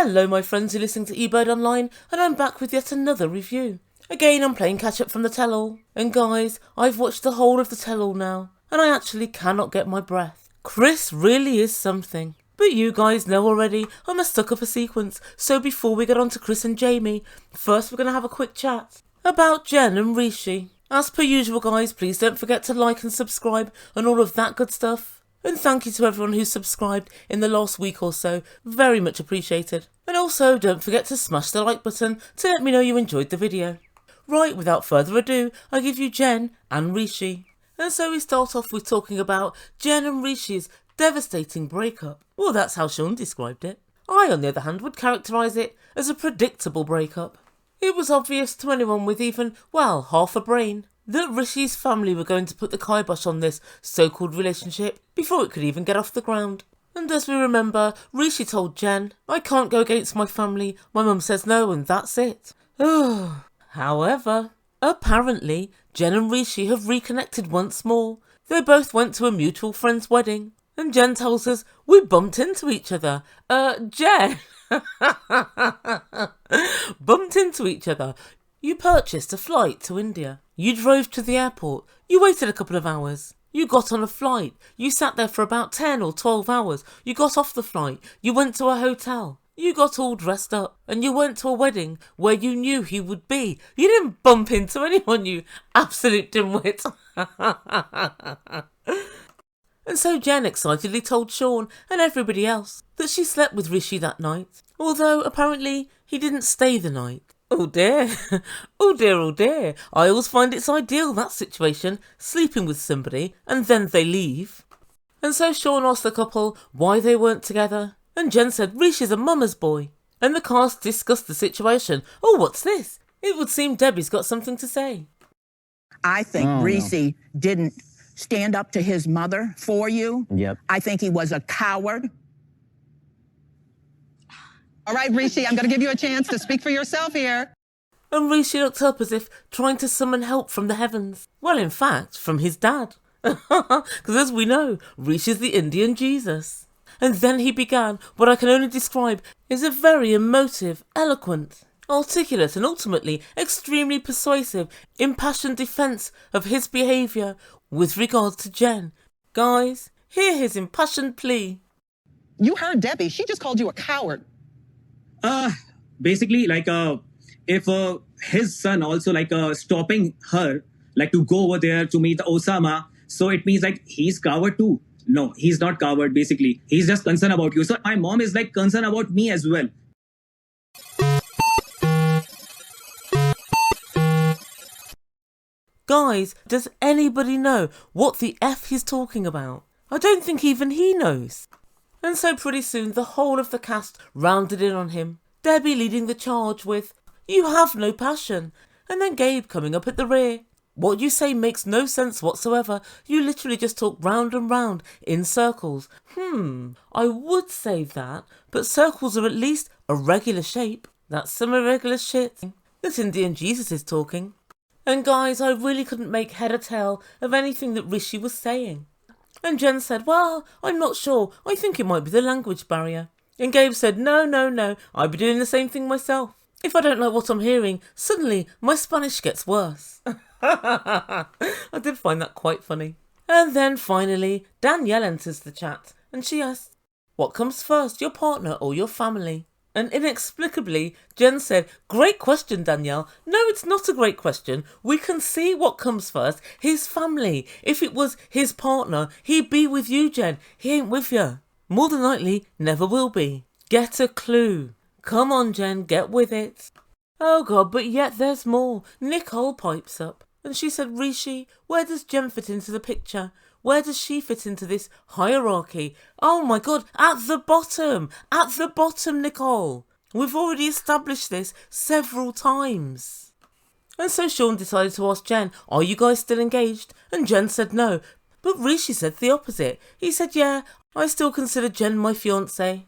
Hello my friends who listen to Ebird Online, and I'm back with yet another review. Again, I'm playing catch up from the tell-all, and guys, I've watched the whole of the tell-all now, and I actually cannot get my breath. Kris really is something. But you guys know already, I'm a sucker for sequence, so before we get on to Kris and Jeymi, first we're going to have a quick chat about Jen and Rishi. As per usual guys, please don't forget to like and subscribe and all of that good stuff. And thank you to everyone who subscribed in the last week or so, very much appreciated. And also don't forget to smash the like button to let me know you enjoyed the video. Right, without further ado, I give you Jen and Rishi. And so we start off with talking about Jen and Rishi's devastating breakup. Well, that's how Sean described it. I, on the other hand, would characterise it as a predictable breakup. It was obvious to anyone with even, well, half a brain that Rishi's family were going to put the kibosh on this so-called relationship before it could even get off the ground. And as we remember, Rishi told Jen, "I can't go against my family, my mum says no and that's it." However, apparently, Jen and Rishi have reconnected once more. They both went to a mutual friend's wedding. And Jen tells us, "We bumped into each other." Jen! Bumped into each other. You purchased a flight to India. You drove to the airport. You waited a couple of hours. You got on a flight. You sat there for about 10 or 12 hours. You got off the flight. You went to a hotel. You got all dressed up. And you went to a wedding where you knew he would be. You didn't bump into anyone, you absolute dimwit. And so Jen excitedly told Sean and everybody else that she slept with Rishi that night. Although apparently he didn't stay the night. Oh dear, oh dear, oh dear. I always find it's ideal, that situation, sleeping with somebody and then they leave. And so Sean asked the couple why they weren't together, and Jen said Rishi's a mama's boy. And the cast discussed the situation. Oh, what's this? It would seem Debbie's got something to say. I think Rishi didn't stand up to his mother for you. Yep. I think he was a coward. All right, Rishi, I'm going to give you a chance to speak for yourself here. And Rishi looked up as if trying to summon help from the heavens. Well, in fact, from his dad. Because as we know, Rishi's the Indian Jesus. And then he began what I can only describe as a very emotive, eloquent, articulate and ultimately extremely persuasive, impassioned defence of his behaviour with regards to Jen. Guys, hear his impassioned plea. You heard Debbie. She just called you a coward. Basically, like, if his son also, like, stopping her, like, to go over there to meet Oussama, so it means, like, he's coward too. No, he's not coward, basically. He's just concerned about you. So my mom is, like, concerned about me as well. Guys, does anybody know what the F he's talking about? I don't think even he knows. And so pretty soon the whole of the cast rounded in on him. Debbie leading the charge with, "You have no passion." And then Gabe coming up at the rear. "What you say makes no sense whatsoever. You literally just talk round and round in circles." I would say that, but circles are at least a regular shape. That's some irregular shit. This Indian Jesus is talking. And guys, I really couldn't make head or tail of anything that Rishi was saying. And Jen said, "Well, I'm not sure. I think it might be the language barrier." And Gabe said, No, I'd be doing the same thing myself. If I don't like what I'm hearing, suddenly my Spanish gets worse. I did find that quite funny. And then finally, Daniele enters the chat and she asks, "What comes first, your partner or your family?" And inexplicably, Jen said, "Great question, Danielle." No, it's not a great question. We can see what comes first. His family. If it was his partner, he'd be with you, Jen. He ain't with you. More than likely, never will be. Get a clue. Come on, Jen, get with it. Oh God, but yet there's more. Nicole pipes up. And she said, "Rishi, where does Jen fit into the picture? Where does she fit into this hierarchy?" Oh my God, at the bottom, Nicole. We've already established this several times. And so Sean decided to ask Jen, "Are you guys still engaged?" And Jen said no. But Rishi said the opposite. He said, "Yeah, I still consider Jen my fiance."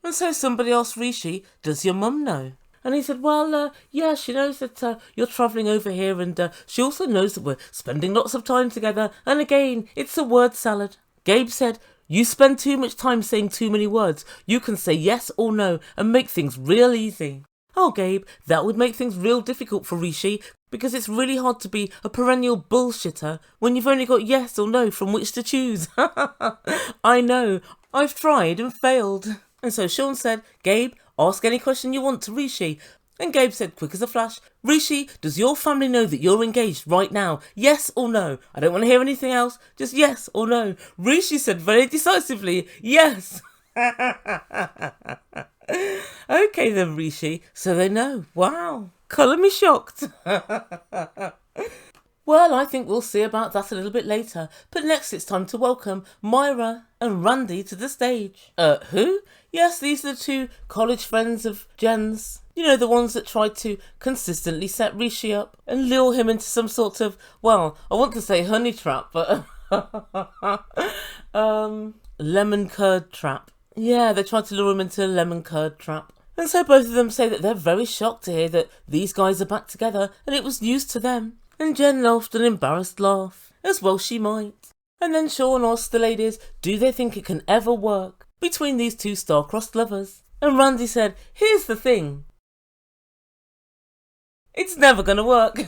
And so somebody asked Rishi, "Does your mum know?" And he said, "Well, yeah, she knows that you're travelling over here, and she also knows that we're spending lots of time together, and again, it's a word salad." Gabe said, You spend too much time saying too many words. You can say yes or no and make things real easy. Oh, Gabe, that would make things real difficult for Rishi because it's really hard to be a perennial bullshitter when you've only got yes or no from which to choose. I know, I've tried and failed. And so Sean said, Gabe, ask any question you want to Rishi. And Gabe said, quick as a flash, Rishi, does your family know that you're engaged right now? Yes or no? I don't want to hear anything else. Just yes or no. Rishi said very decisively, yes. Okay then, Rishi, so they know. Wow. Colour me shocked. Well, I think we'll see about that a little bit later. But next it's time to welcome Myra and Randy to the stage. Who? Yes, these are the two college friends of Jen's. You know, the ones that tried to consistently set Rishi up and lure him into some sort of, well, I want to say honey trap, but lemon curd trap. Yeah, they tried to lure him into a lemon curd trap. And so both of them say that they're very shocked to hear that these guys are back together and it was news to them. And Jen laughed an embarrassed laugh, as well she might. And then Sean asked the ladies, do they think it can ever work between these two star-crossed lovers? And Randy said, here's the thing. It's never gonna work.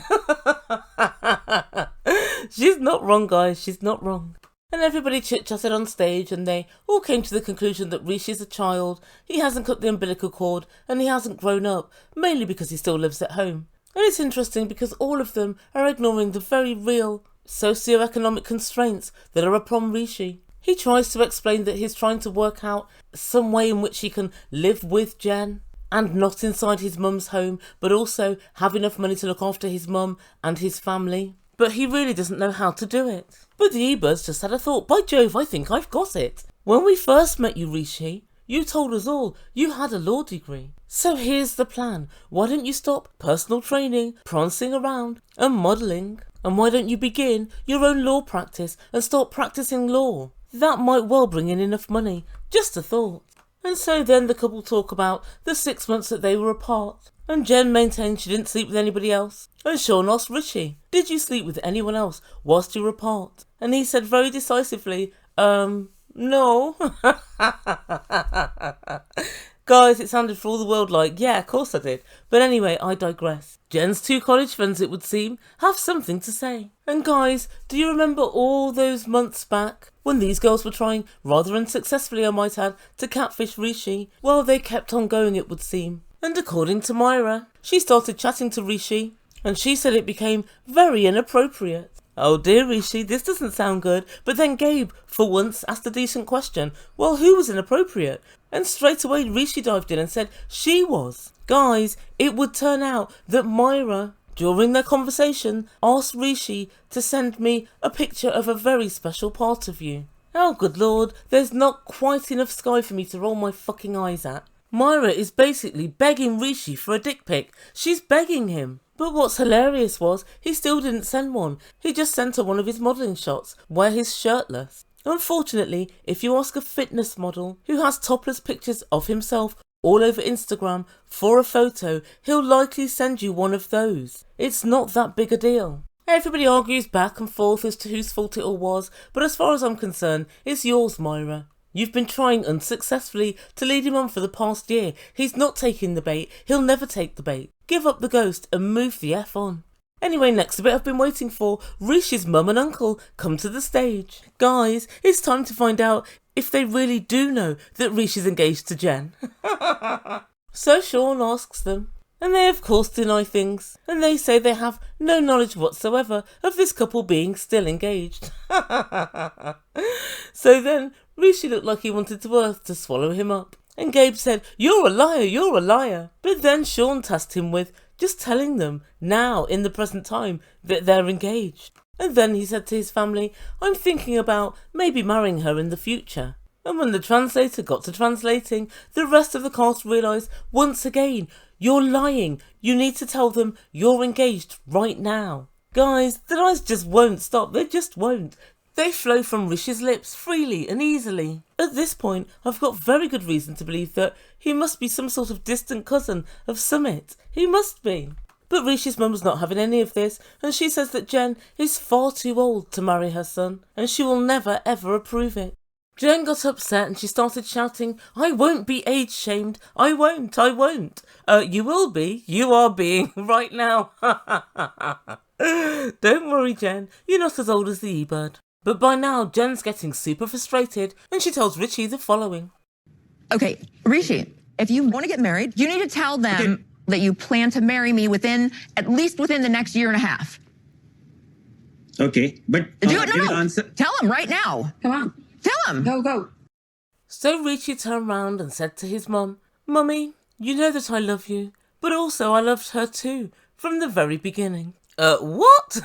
She's not wrong, guys, she's not wrong. And everybody chit-chatted on stage and they all came to the conclusion that Rishi's a child, he hasn't cut the umbilical cord and he hasn't grown up, mainly because he still lives at home. And it's interesting because all of them are ignoring the very real socio-economic constraints that are upon Rishi. He tries to explain that he's trying to work out some way in which he can live with Jen and not inside his mum's home, but also have enough money to look after his mum and his family. But he really doesn't know how to do it. But the Ebird's just had a thought. By Jove, I think I've got it. When we first met you, Rishi, you told us all you had a law degree. So here's the plan. Why don't you stop personal training, prancing around and modelling? And why don't you begin your own law practice and start practicing law? That might well bring in enough money. Just a thought. And so then the couple talk about the 6 months that they were apart. And Jen maintained she didn't sleep with anybody else. And Sean asked Rishi, did you sleep with anyone else whilst you were apart? And he said very decisively, no. Guys, it sounded for all the world like, yeah, of course I did. But anyway, I digress. Jen's two college friends, it would seem, have something to say. And guys, do you remember all those months back when these girls were trying, rather unsuccessfully I might add, to catfish Rishi? Well, they kept on going, it would seem. And according to Myra, she started chatting to Rishi, and she said it became very inappropriate. Oh dear, Rishi, this doesn't sound good. But then Gabe, for once, asked a decent question. Well, who was inappropriate? And straight away Rishi dived in and said she was. Guys, it would turn out that Myra, during their conversation, asked Rishi to send me a picture of a very special part of you. Oh good lord, there's not quite enough sky for me to roll my fucking eyes at. Myra is basically begging Rishi for a dick pic. She's begging him. But what's hilarious was, he still didn't send one. He just sent her one of his modelling shots, where he's shirtless. Unfortunately, if you ask a fitness model who has topless pictures of himself all over Instagram for a photo, he'll likely send you one of those. It's not that big a deal. Everybody argues back and forth as to whose fault it all was, but as far as I'm concerned, it's yours, Myra. You've been trying unsuccessfully to lead him on for the past year. He's not taking the bait. He'll never take the bait. Give up the ghost and move the F on. Anyway, next bit I've been waiting for. Rishi's mum and uncle come to the stage. Guys, it's time to find out if they really do know that Rishi's engaged to Jen. So Sean asks them, and they of course deny things, and they say they have no knowledge whatsoever of this couple being still engaged. So then Rishi looked like he wanted the earth to swallow him up. And Gabe said, you're a liar, you're a liar. But then Sean tasked him with just telling them now in the present time that they're engaged. And then he said to his family, I'm thinking about maybe marrying her in the future. And when the translator got to translating, the rest of the cast realised once again, you're lying. You need to tell them you're engaged right now. Guys, the lies just won't stop. They just won't. They flow from Rishi's lips freely and easily. At this point, I've got very good reason to believe that he must be some sort of distant cousin of Summit. He must be. But Rishi's mum's not having any of this, and she says that Jen is far too old to marry her son, and she will never ever approve it. Jen got upset and she started shouting, "I won't be age shamed. I won't. You will be. You are being right now." Don't worry, Jen. You're not as old as the Ebird. But by now, Jen's getting super frustrated and she tells Rishi the following. Okay, Rishi, if you want to get married, you need to tell them that you plan to marry me at least within the next year and a half. Okay, but answer. Tell them right now. Come on. Tell them. Go. So Rishi turned round and said to his mum, "Mummy, you know that I love you, but also I loved her too, from the very beginning." What?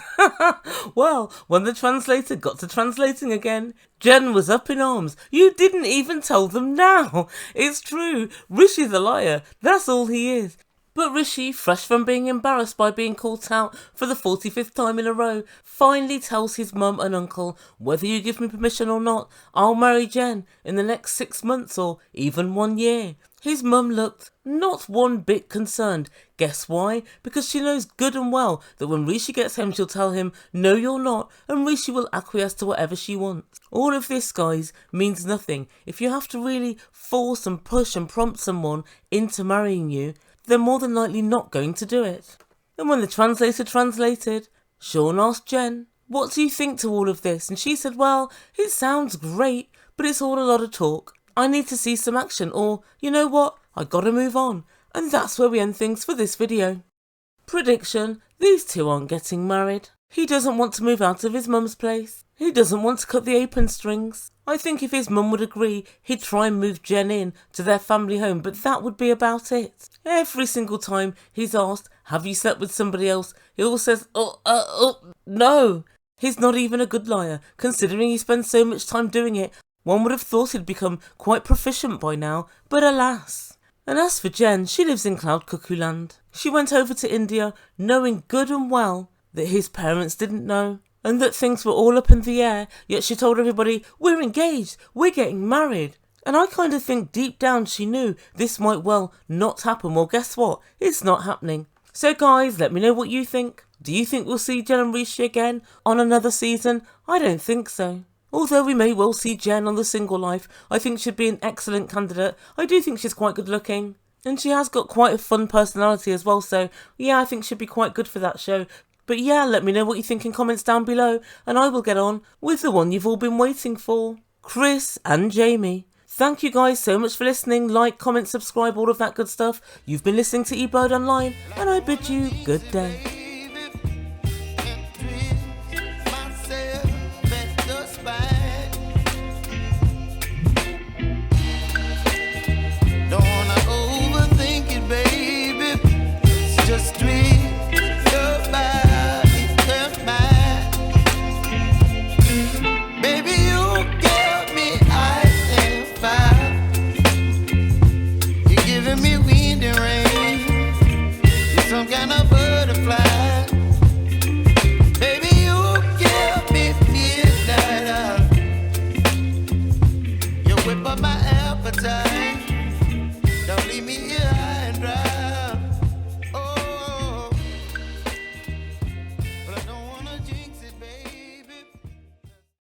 Well, when the translator got to translating again, Jen was up in arms. "You didn't even tell them now. It's true. Rishi the liar. That's all he is." But Rishi, fresh from being embarrassed by being caught out for the 45th time in a row, finally tells his mum and uncle, "Whether you give me permission or not, I'll marry Jen in the next 6 months or even 1 year. His mum looked not one bit concerned. Guess why? Because she knows good and well that when Rishi gets home she'll tell him, "No you're not," and Rishi will acquiesce to whatever she wants. All of this, guys, means nothing. If you have to really force and push and prompt someone into marrying you, they're more than likely not going to do it. And when the translator translated, Sean asked Jen, "What do you think to all of this?" And she said, "Well, it sounds great, but it's all a lot of talk. I need to see some action, or, you know what, I gotta move on." And that's where we end things for this video. Prediction, these two aren't getting married. He doesn't want to move out of his mum's place. He doesn't want to cut the apron strings. I think if his mum would agree, he'd try and move Jen in to their family home, but that would be about it. Every single time he's asked, "Have you slept with somebody else?" he always says, no. He's not even a good liar, considering he spends so much time doing it. One would have thought he'd become quite proficient by now, but alas. And as for Jen, she lives in Cloud Cuckoo Land. She went over to India knowing good and well that his parents didn't know, and that things were all up in the air, yet she told everybody, "We're engaged, we're getting married." And I kind of think deep down she knew this might well not happen. Well, guess what? It's not happening. So guys, let me know what you think. Do you think we'll see Jen and Rishi again on another season? I don't think so. Although we may well see Jen on The Single Life, I think she'd be an excellent candidate. I do think she's quite good looking. And she has got quite a fun personality as well, so yeah, I think she'd be quite good for that show. But yeah, let me know what you think in comments down below, and I will get on with the one you've all been waiting for, Kris and Jeymi. Thank you guys so much for listening. Like, comment, subscribe, all of that good stuff. You've been listening to Ebird Online, and I bid you good day.